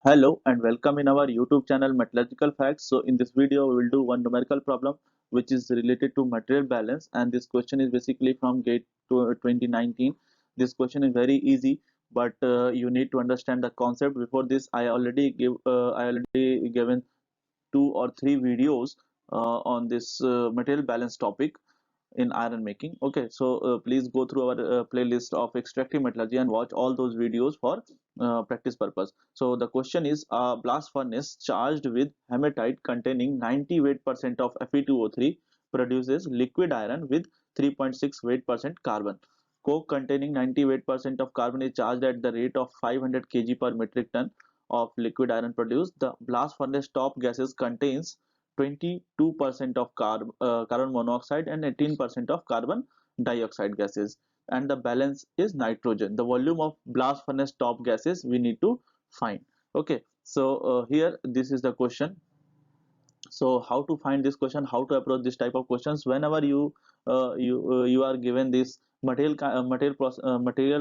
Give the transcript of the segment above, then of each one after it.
Hello and welcome in our YouTube channel Metallurgical Facts. So in this video we will do one numerical problem which is related to material balance, and this question is basically from GATE to 2019. This question is very easy, but you need to understand the concept. Before this I already given two or three videos on this material balance topic in iron making. Okay, so please go through our playlist of extractive metallurgy and watch all those videos for practice purpose. So the question is, a blast furnace charged with hematite containing 90 weight percent of Fe2O3 produces liquid iron with 3.6 weight percent carbon. Coke containing 90 weight percent of carbon is charged at the rate of 500 kg per metric ton of liquid iron produced. The blast furnace top gases contains 22% of carbon monoxide and 18% of carbon dioxide gases, and the balance is nitrogen. The volume of blast furnace top gases we need to find. Okay, so here this is the question. So how to find this question, how to approach this type of questions whenever you are given this material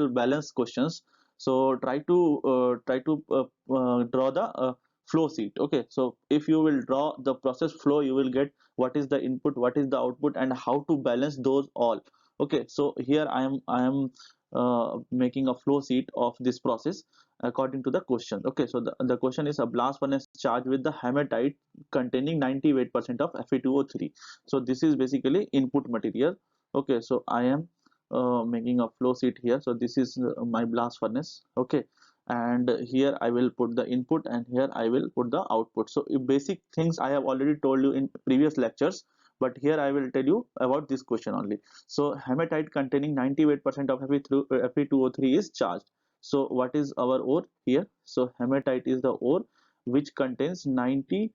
balance questions. So try to draw the flow sheet. Okay, so if you will draw the process flow, you will get what is the input, what is the output, and how to balance those all. Okay, so here I am making a flow sheet of this process according to the question. Okay, so the question is, a blast furnace charged with the hematite containing 98% of Fe2O3. So this is basically input material. Okay, so I am making a flow sheet here. So this is my blast furnace. Okay, and here I will put the input and here I will put the output. So basic things I have already told you in previous lectures, but here I will tell you about this question only. So hematite containing 98% of Fe2O3 is charged. So what is our ore here? So hematite is the ore which contains 90%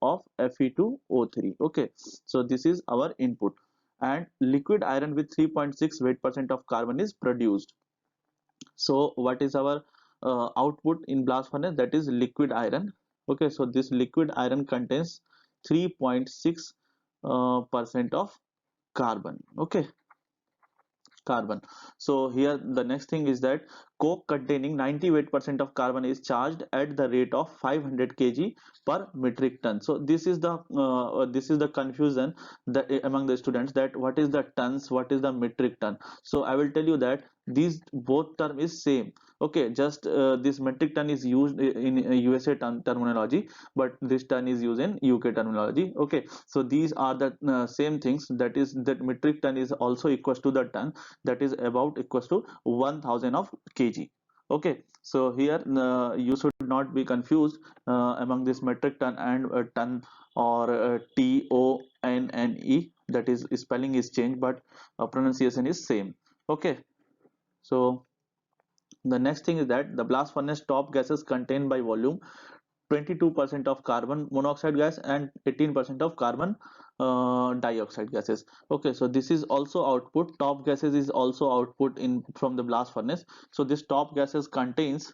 of Fe2O3. Okay, so this is our input, and liquid iron with 3.6 weight percent of carbon is produced. So what is our output in blast furnace? That is liquid iron. Okay, so this liquid iron contains 3.6 percent of carbon. Okay, carbon. So here the next thing is that coke containing 90 weight percent of carbon is charged at the rate of 500 kg per metric ton. So this is the confusion that among the students, that what is the tons, what is the metric ton. So I will tell you that these both term is same. Okay, just this metric ton is used in USA terminology, but this ton is used in UK terminology. Okay, so these are the same things. That is, that metric ton is also equals to the ton, that is about equals to 1000 of kg. Okay, so here you should not be confused among this metric ton and ton, or TONNE, that is spelling is changed, but pronunciation is same. Okay, so the next thing is that the blast furnace top gases contained by volume 22% of carbon monoxide gas and 18% of carbon dioxide gases. Okay, so this is also output. Top gases is also output in from the blast furnace. So this top gases contains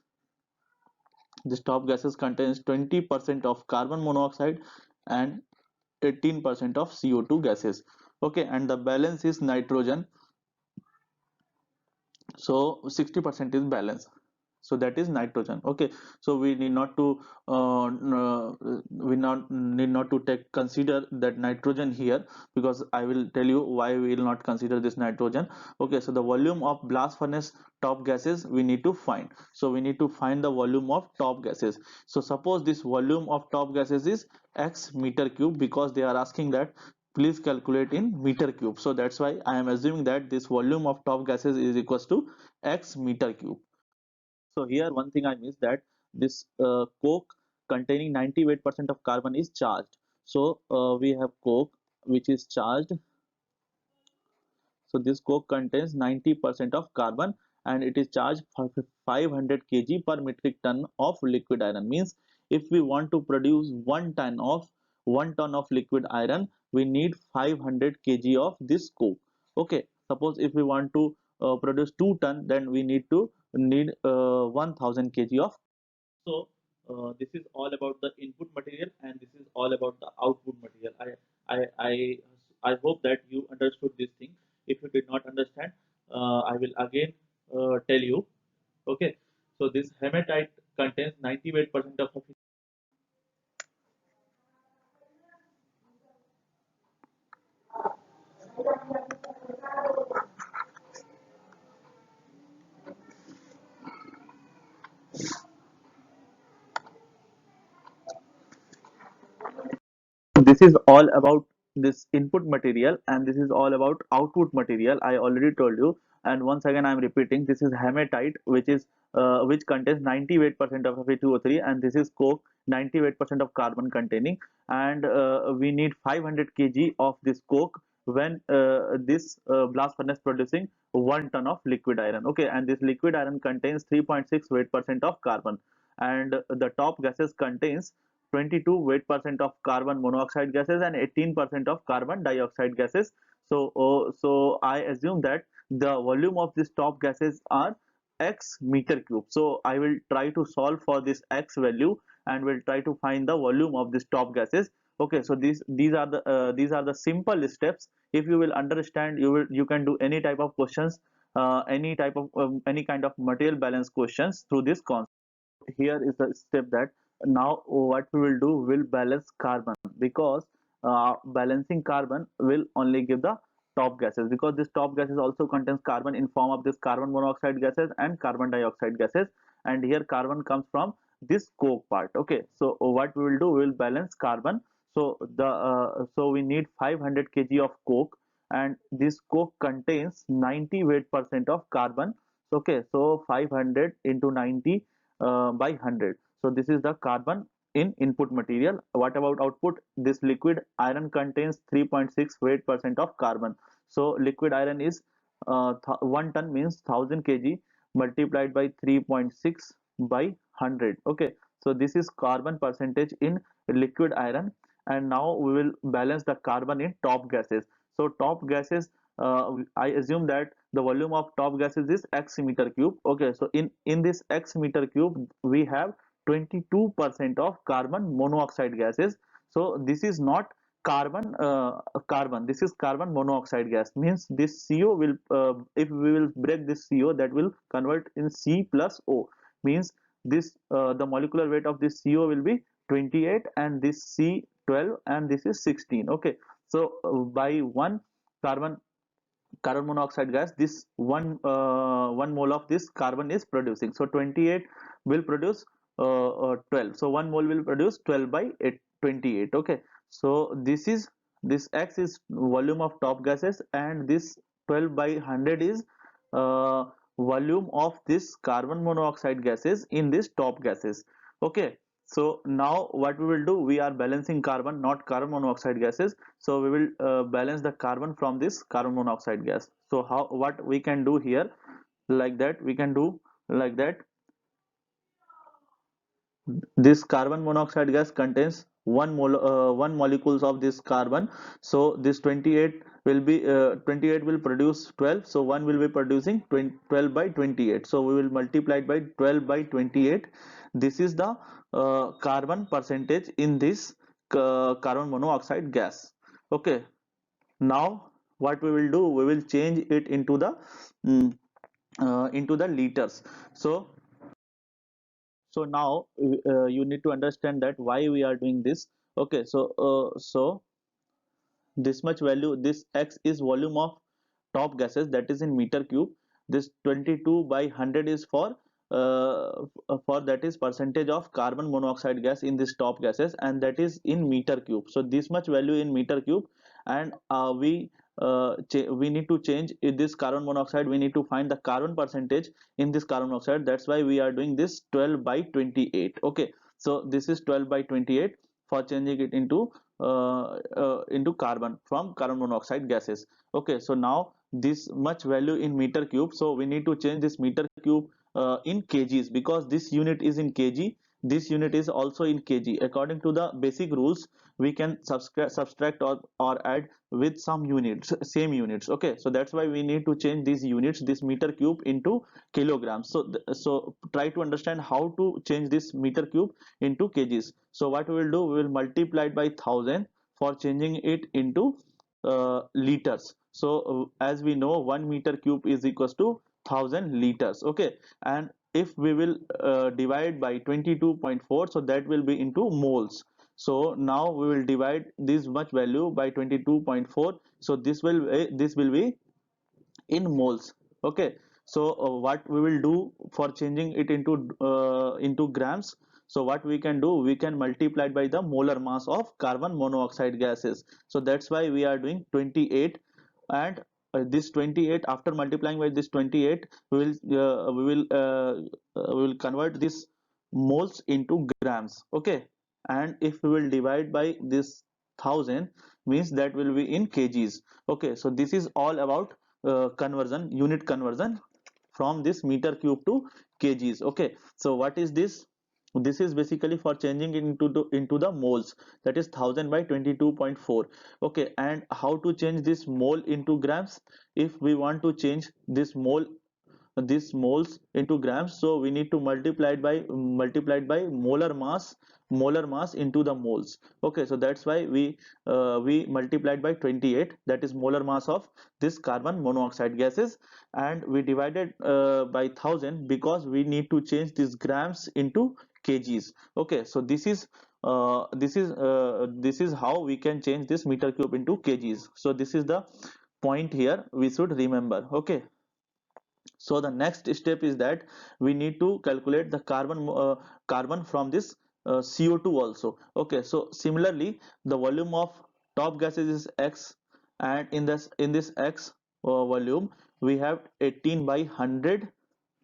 20% of carbon monoxide and 18% of CO2 gases. Okay, and the balance is nitrogen. So 60% is balance, so that is nitrogen. Okay, so we need not to we not need not to take consider that nitrogen here, because I will tell you why we will not consider this nitrogen. Okay, so the volume of blast furnace top gases we need to find. So we need to find the volume of top gases. So suppose this volume of top gases is x meter cube, because they are asking that please calculate in meter cube. So that's why I am assuming that this volume of top gases is equals to x meter cube. So here one thing I missed, that this coke containing 90 weight percent of carbon is charged. So we have coke which is charged. So this coke contains 90% of carbon and it is charged for 500 kg per metric ton of liquid iron. Means if we want to produce 1 ton of liquid iron, we need 500 kg of this coke. Okay, suppose if we want to produce 2 ton, then we need 1000 kg of. So this is all about the input material and this is all about the output material. I I I hope that you understood this thing. If you did not understand, I will again tell you. Okay, so this hematite contains 98% of this is all about this input material and this is all about output material. I already told you, and once again I'm repeating, this is hematite, which is which contains 98% of Fe2O3, and this is coke, 98% of carbon containing, and we need 500 kg of this coke when this blast furnace producing 1 ton of liquid iron. Okay, and this liquid iron contains 3.6 weight% of carbon, and the top gases contains 22 weight% of carbon monoxide gases and 18% of carbon dioxide gases. So I assume that the volume of these top gases are x meter cube. So I will try to solve for this x value and will try to find the volume of these top gases. Okay, so these are the simple steps. If you will understand, you can do any type of questions, any type of any kind of material balance questions through this concept. Here is the step that now what we will do, will balance carbon, because balancing carbon will only give the top gases, because this top gases also contains carbon in form of this carbon monoxide gases and carbon dioxide gases, and here carbon comes from this coke part. Okay, so what we will do, we will balance carbon. So we need 500 kg of coke, and this coke contains 90 weight% of carbon. Okay, so 500 into 90 by 100. So this is the carbon in input material. What about output? This liquid iron contains 3.6 weight% of carbon. So liquid iron is 1 ton means 1000 kg multiplied by 3.6 by 100. Okay, so this is carbon percentage in liquid iron, and now we will balance the carbon in top gases. So top gases, I assume that the volume of top gases is x meter cube. Okay, so in this x meter cube we have 22% of carbon monoxide gases. So this is not carbon, this is carbon monoxide gas, means this CO will if we will break this CO, that will convert in C plus O, means this the molecular weight of this CO will be 28 and this C 12 and this is 16. Okay, so by one carbon carbon monoxide gas, this one mole of this carbon is producing. So 28 will produce 12, so 1 mole will produce 12 by 28. Okay, so this x is volume of top gases, and this 12 by 100 is uh, volume of this carbon monoxide gases in this top gases. Okay, so now what we will do, we are balancing carbon, not carbon monoxide gases. So we will balance the carbon from this carbon monoxide gas. So how, what we can do here, like that we can do, like that this carbon monoxide gas contains one molecules of this carbon. So this 28 will be 28 will produce 12, so one will be producing 12 by 28, so we will multiply it by 12 by 28. This is the carbon percentage in this carbon monoxide gas. Okay, now what we will do, we will change it mm, into the liters. So now you need to understand that why we are doing this. Okay, so this much value, this x is volume of top gases, that is in meter cube. This 22 by 100 is for that is percentage of carbon monoxide gas in this top gases, and that is in meter cube. So this much value in meter cube, and we need to change in this carbon monoxide, we need to find the carbon percentage in this carbon monoxide. That's why we are doing this 12 by 28. Okay, so this is 12 by 28 for changing it into carbon from carbon monoxide gases. Okay, so now this much value in meter cube, so we need to change this meter cube in kgs, because this unit is in kg, this unit is also in kg. According to the basic rules, we can subtract or add with some units, same units. Okay, so that's why we need to change these units, this meter cube into kilograms. So try to understand how to change this meter cube into kgs. So what we will do, we will multiply it by 1000 for changing it into liters. So as we know, 1 meter cube is equals to 1000 liters. Okay, and if we will divide by 22.4, so that will be into moles. So now we will divide this much value by 22.4, so this will be in moles. Okay, so what we will do for changing it into grams, so what we can do, we can multiply it by the molar mass of carbon monoxide gases. So that's why we are doing 28, and this 28, after multiplying by this 28, we will convert this moles into grams. Okay, and if we will divide by this 1000, means that will be in kgs. Okay, so this is all about conversion, unit conversion from this meter cube to kgs. Okay, so what is this? This is basically for changing it into the moles, that is 1000 by 22.4. Okay, and how to change this mole into grams? If we want to change this moles into grams, so we need to multiply it by molar mass into the moles. Okay, so that's why we multiplied by 28, that is molar mass of this carbon monoxide gases, and we divided by 1000 because we need to change these grams into kgs. Okay, so this is how we can change this meter cube into kgs. So this is the point here we should remember. Okay, so the next step is that we need to calculate the carbon from this CO2 also. Okay, so similarly the volume of top gases is x, and in this x volume we have 18 by 100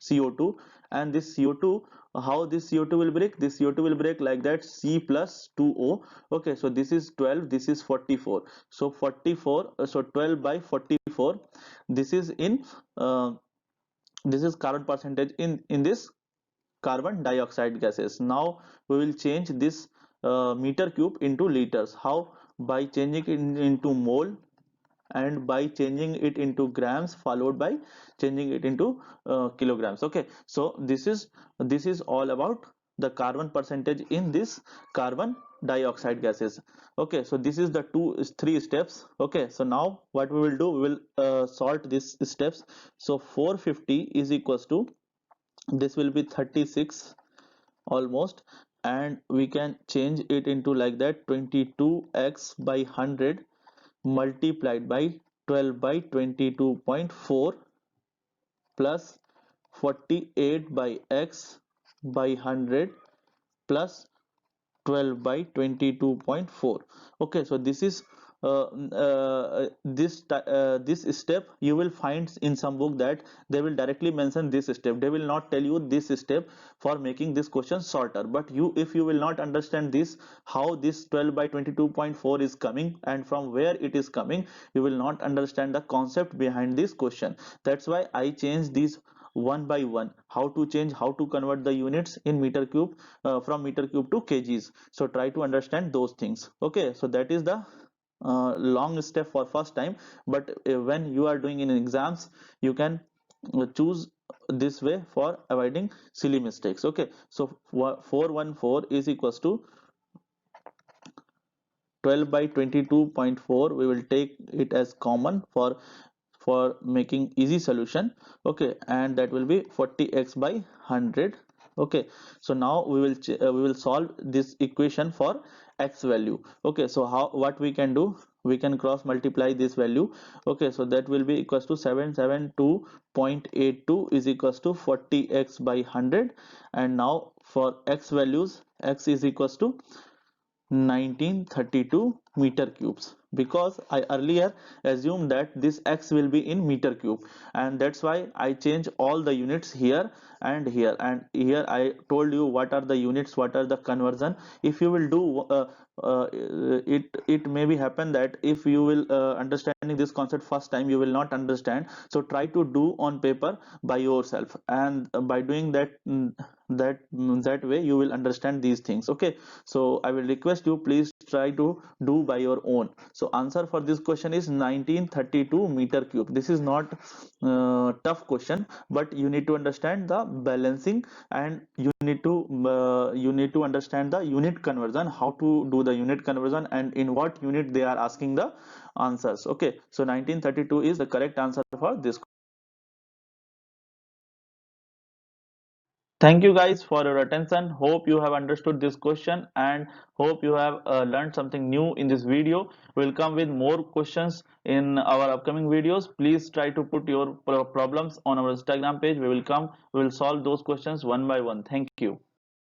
CO2, and this CO2, how this CO2 will break? This CO2 will break like that, C plus 2O. Okay, so this is 12, this is 44. So 44, so 12 by 44, this is in uh, this is carbon percentage in this carbon dioxide gases. Now we will change this meter cube into liters. How? By changing it into mole, and by changing it into grams, followed by changing it into kilograms. Okay, so this is all about the carbon percentage in this carbon dioxide gases. Okay, so this is the three steps. Okay, so now what we will do, we will sort these steps. So 450 is equals to, this will be 36 almost, and we can change it into like that, 22x by 100 multiplied by 12 by 22.4 plus 48 by x by 100 plus 12 by 22.4. Okay, so this is this step you will find in some book, that they will directly mention this step, they will not tell you this step for making this question shorter. But you, if you will not understand this, how this 12 by 22.4 is coming and from where it is coming, you will not understand the concept behind this question. That's why I changed these one by one, how to change, how to convert the units in meter cube, from meter cube to kgs. So try to understand those things. Okay, so that is the long step for first time, but when you are doing in exams, you can choose this way for avoiding silly mistakes. Okay, so 414 is equals to 12 by 22.4, we will take it as common for making easy solution. Okay, and that will be 40x by 100. Okay, so now we will solve this equation for x value. Okay, so how, what we can do, we can cross multiply this value. Okay, so that will be equals to 772.82 is equals to 40x by 100, and now for x values, x is equals to 1932 meter cubes, because I earlier assumed that this x will be in meter cube, and that's why I change all the units here and here, and here I told you what are the units, what are the conversion. If you will do it may be happen that if you will understanding this concept first time, you will not understand. So try to do on paper by yourself, and by doing that, that way you will understand these things. Okay, so I will request you, please try to do by your own. So answer for this question is 1932 meter cube. This is not tough question, but you need to understand the balancing, and you need to understand the unit conversion, how to do the unit conversion, and in what unit they are asking the answers. Okay, so 1932 is the correct answer for this. Thank you guys for your attention. Hope you have understood this question and hope you have learned something new in this video. We'll come with more questions in our upcoming videos. Please try to put your problems on our Instagram page. We will solve those questions one by one. Thank you.